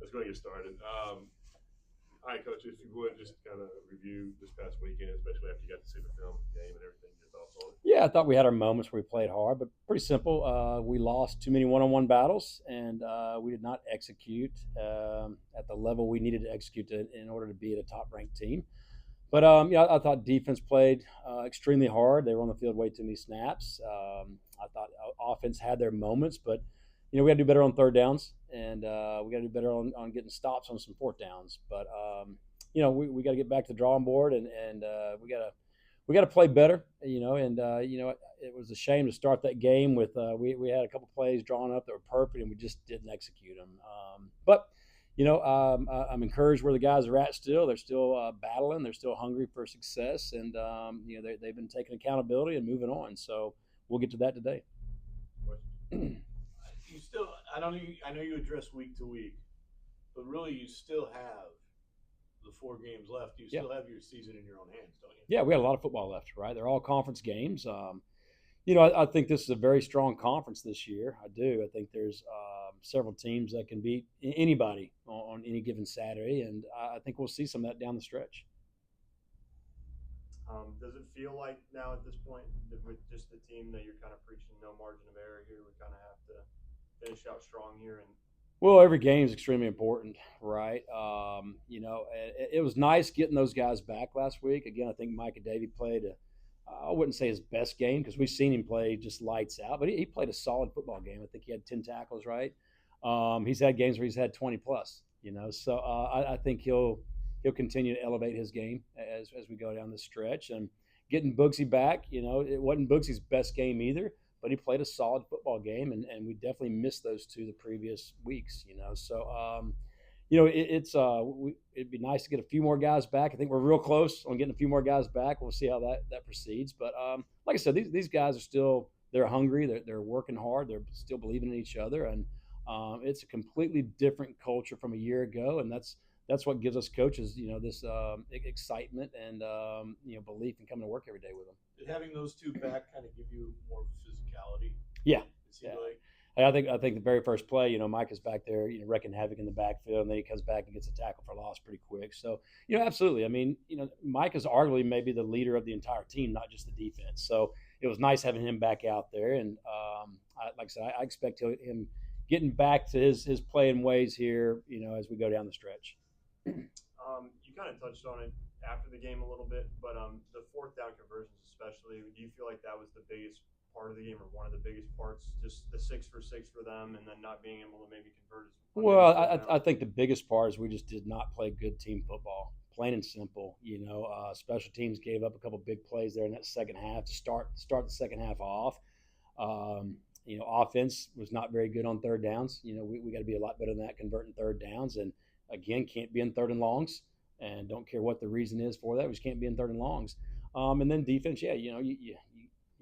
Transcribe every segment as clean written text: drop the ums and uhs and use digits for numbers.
let's go get started. All right, Coach, if you would just kind of review this past weekend, especially after you got to see the film, the game, and everything, your thoughts on it. Yeah, I thought we had our moments where we played hard, but pretty simple. We lost too many one-on-one battles, and we did not execute at the level we needed to execute in order to be at a top-ranked team. But yeah, I thought defense played extremely hard. They were on the field way too many snaps. I thought offense had their moments, but we got to do better on third downs, and we got to do better on getting stops on some fourth downs. But we got to get back to the drawing board, and we got to play better. And it was a shame to start that game with we had a couple plays drawn up that were perfect, and we just didn't execute them. But I'm encouraged where the guys are at still. They're still battling. They're still hungry for success, and they've been taking accountability and moving on. So we'll get to that today. You still, I know you address week to week, but really you still have the 4 games left. You Yeah. still have your season in your own hands, don't you? Yeah, we had a lot of football left, right? They're all conference games. I think this is a very strong conference this year. I do. I think there's several teams that can beat anybody on any given Saturday, and I think we'll see some of that down the stretch. Does it feel like now at this point that with just the team that you're kind of preaching no margin of error here, we kind of have to finish out strong here? And Well, every game is extremely important, right? It was nice getting those guys back last week. Again, I think Mike and Davey played I wouldn't say his best game because we've seen him play just lights out, but he played a solid football game. I think he had 10 tackles, right? He's had games where he's had 20 plus, So I think he'll continue to elevate his game as we go down the stretch. And getting Boogsy back, it wasn't Boogsy's best game either, but he played a solid football game, and we definitely missed those two the previous weeks. So it'd be nice to get a few more guys back. I think we're real close on getting a few more guys back. We'll see how that proceeds. But like I said, these guys are still they're hungry. They're working hard. They're still believing in each other, and it's a completely different culture from a year ago, and that's what gives us coaches, this excitement and belief in coming to work every day with them. Did having those two back kind of give you more physicality? Yeah, It seemed yeah. like I think the very first play, Mike is back there, wrecking havoc in the backfield, and then he comes back and gets a tackle for loss pretty quick. So, absolutely. I mean, Mike is arguably maybe the leader of the entire team, not just the defense. So it was nice having him back out there, and like I said, I expect him getting back to his playing ways here, as we go down the stretch. you kind of touched on it after the game a little bit, but the fourth down conversions, especially, do you feel like that was the biggest part of the game, or one of the biggest parts? Just the 6 for 6 for them, and then not being able to maybe convert as Well, I think the biggest part is we just did not play good team football, plain and simple. Special teams gave up a couple big plays there in that second half to start the second half off. Offense was not very good on third downs. We got to be a lot better than that converting third downs, and again, can't be in third and longs, and don't care what the reason is for that. We just can't be in third and longs. And then defense, yeah, you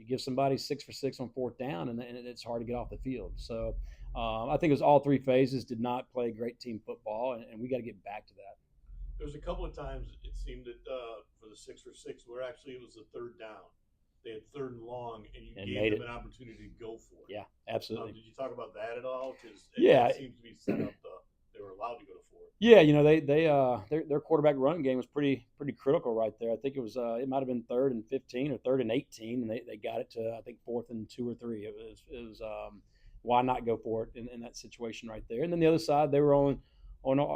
give somebody 6 for 6 on fourth down, and it's hard to get off the field. So I think it was all three phases did not play great team football, and we got to get back to that. there was a couple of times it seemed that for the 6 for 6 where actually it was a third down. They had third and long, and you And gave made them it. an opportunity to go for it. Yeah, absolutely. Did you talk about that at all? Because Yeah. it seems to be set up. They were allowed to go to 4. Yeah, their quarterback run game was pretty critical right there. I think it might have been 3rd and 15 or 3rd and 18, and they got it to I think 4th and 2 or 3. It was why not go for it in that situation right there? And then the other side, they were on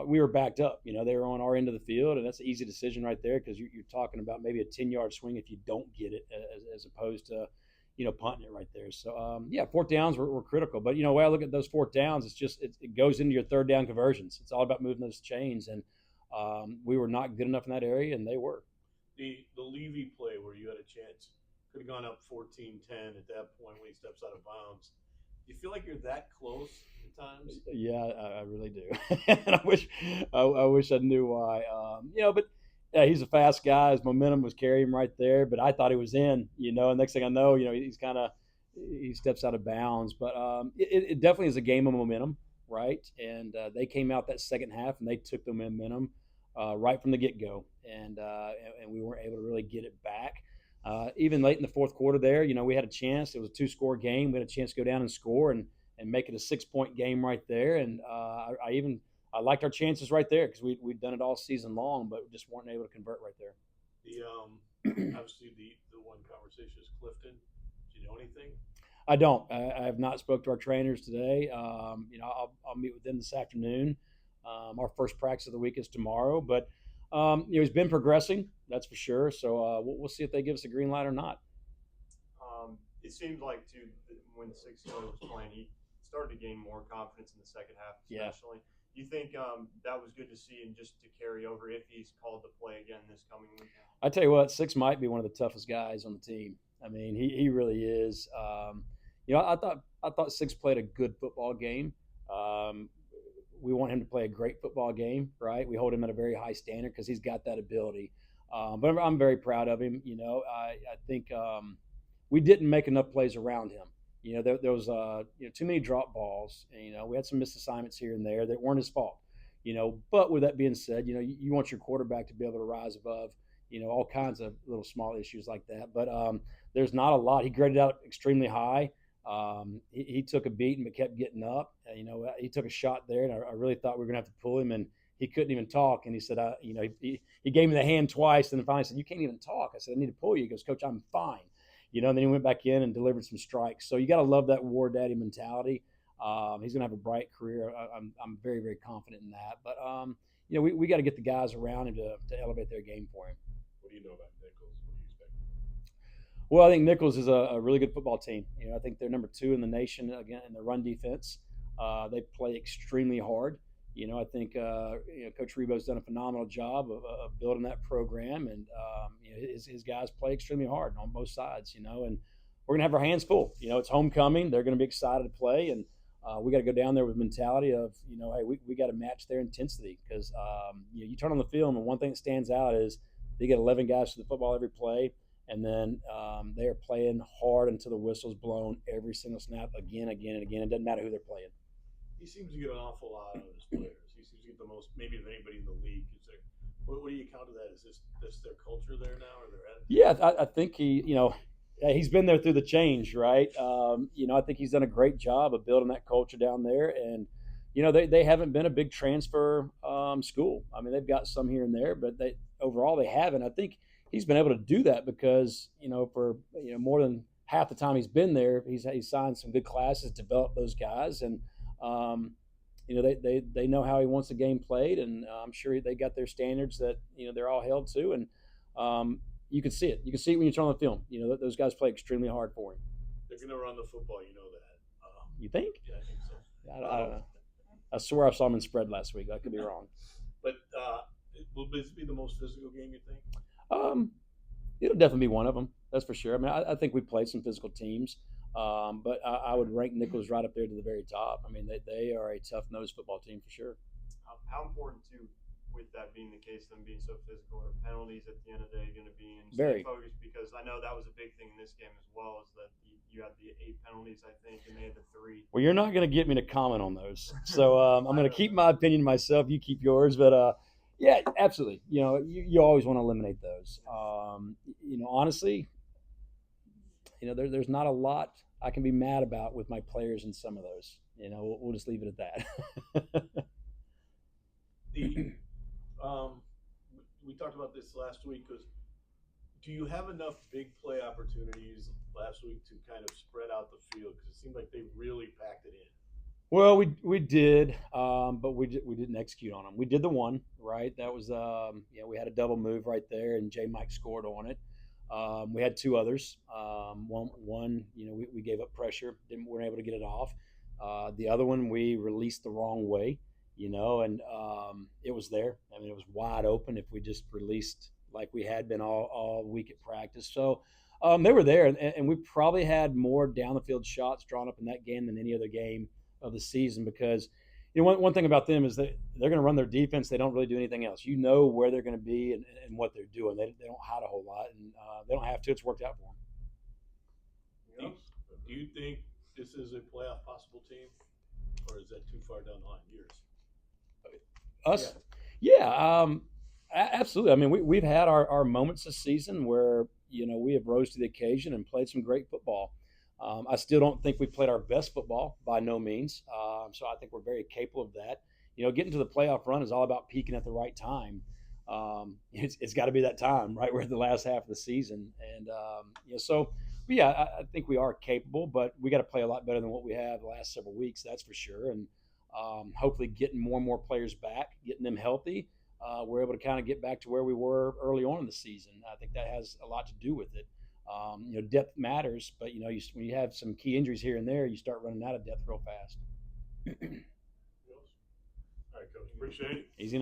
we were backed up. They were on our end of the field, and that's an easy decision right there because you're talking about maybe a 10-yard swing if you don't get it, as opposed to punting it right there. So yeah, fourth downs were critical. But when I look at those fourth downs, it's just it goes into your third down conversions. It's all about moving those chains, and we were not good enough in that area, and they were. The Levy play where you had a chance could have gone up 14-10 at that point when he steps out of bounds. Do you feel like you're that close at times? Yeah, I really do. And I wish I knew why. But yeah, he's a fast guy. His momentum was carrying him right there. But I thought he was in. And next thing I know, he steps out of bounds. But it definitely is a game of momentum, right? And they came out that second half and they took the momentum right from the get go, and we weren't able to really get it back. Even late in the fourth quarter there, we had a chance. It was a 2-score game. We had a chance to go down and score and make it a 6-point game right there. And I liked our chances right there because we'd done it all season long, but just weren't able to convert right there. The obviously the one conversation is Clifton. Do you know anything? I don't. I have not spoke to our trainers today. I'll meet with them this afternoon. Our first practice of the week is tomorrow, but he's been progressing, that's for sure. So we'll see if they give us a green light or not. It seemed like too when Six-Year was playing, he started to gain more confidence in the second half, especially. Yeah. You think that was good to see and just to carry over if he's called to play again this coming weekend? I tell you what, Six might be one of the toughest guys on the team. I mean, he really is. I thought Six played a good football game. We want him to play a great football game, right? We hold him at a very high standard because he's got that ability. But I'm very proud of him. I think we didn't make enough plays around him. There was too many drop balls. And, we had some missed assignments here and there that weren't his fault. But with that being said, you want your quarterback to be able to rise above, all kinds of little small issues like that. But there's not a lot. He graded out extremely high. He took a beating but kept getting up. He took a shot there, and I really thought we were going to have to pull him, and he couldn't even talk. And he said, he gave me the hand twice, and then finally said, "You can't even talk." I said, "I need to pull you." He goes, "Coach, I'm fine." And then he went back in and delivered some strikes. So you got to love that war daddy mentality. He's going to have a bright career. I'm very, very confident in that. But we got to get the guys around him to elevate their game for him. What do you know about Nichols? What do you expect? Well, I think Nichols is a really good football team. I think they're number 2 in the nation again in the run defense. They play extremely hard. I think Coach Rebo's done a phenomenal job of building that program, and his guys play extremely hard on both sides. And we're gonna have our hands full. It's homecoming; they're gonna be excited to play, and we got to go down there with mentality of hey, we got to match their intensity because you turn on the film, and one thing that stands out is they get 11 guys to the football every play. And then they are playing hard until the whistle's blown every single snap, again. It doesn't matter who they're playing. He seems to get an awful lot out of his players. He seems to get the most, maybe of anybody in the league. What do you counter that? Is this their culture there now, or their attitude? Yeah, I think he's been there through the change, right? I think he's done a great job of building that culture down there, and they haven't been a big transfer school. I mean, they've got some here and there, but overall they haven't. I think he's been able to do that because for more than half the time he's been there, he's signed some good classes, developed those guys, and they know how he wants the game played, and I'm sure they got their standards that they're all held to, and you can see it. You can see it when you turn on the film. Those guys play extremely hard for him. They're going to run the football, that. You think? Yeah, I think so. I don't know. I swear I saw him in spread last week. I could be wrong. But will this be the most physical game, you think? It'll definitely be one of them. That's for sure. I mean, I think we played some physical teams, but I would rank Nichols right up there to the very top. I mean, they are a tough-nosed football team for sure. How important, too, with that being the case, them being so physical, are penalties at the end of the day going to be in very focus? Because I know that was a big thing in this game as well, is that you had the 8 penalties, I think, and they had the 3. Well, you're not going to get me to comment on those. So I'm going to keep my opinion to myself. You keep yours. But, yeah, absolutely. You always want to eliminate those. Honestly, there's not a lot I can be mad about with my players in some of those. We'll just leave it at that. We talked about this last week. Do you have enough big play opportunities last week to kind of spread out the field? Because it seemed like they really packed it in. Well, we did, but we didn't execute on them. We did the one, right? That was we had a double move right there, and J. Mike scored on it. We had 2 others. One, we gave up pressure, weren't able to get it off. The other one we released the wrong way, and it was there. I mean, it was wide open if we just released like we had been all week at practice. So they were there, and we probably had more down the field shots drawn up in that game than any other game of the season because one thing about them is that they're going to run their defense. They don't really do anything else. Where they're going to be and what they're doing. They don't hide a whole lot, and they don't have to. It's worked out for them. Do you think this is a playoff possible team, or is that too far down the line? Yours? Us? Yeah, absolutely. I mean, we've had our moments this season where we have rose to the occasion and played some great football. I still don't think we played our best football by no means. So I think we're very capable of that. getting to the playoff run is all about peaking at the right time. It's got to be that time, right? We're at the last half of the season, and but yeah, I think we are capable, but we got to play a lot better than what we have the last several weeks. That's for sure, and hopefully getting more and more players back, getting them healthy. We're able to kind of get back to where we were early on in the season. I think that has a lot to do with it. Depth matters, but when you have some key injuries here and there, you start running out of depth real fast. All right, Coach. Appreciate it. Easy enough.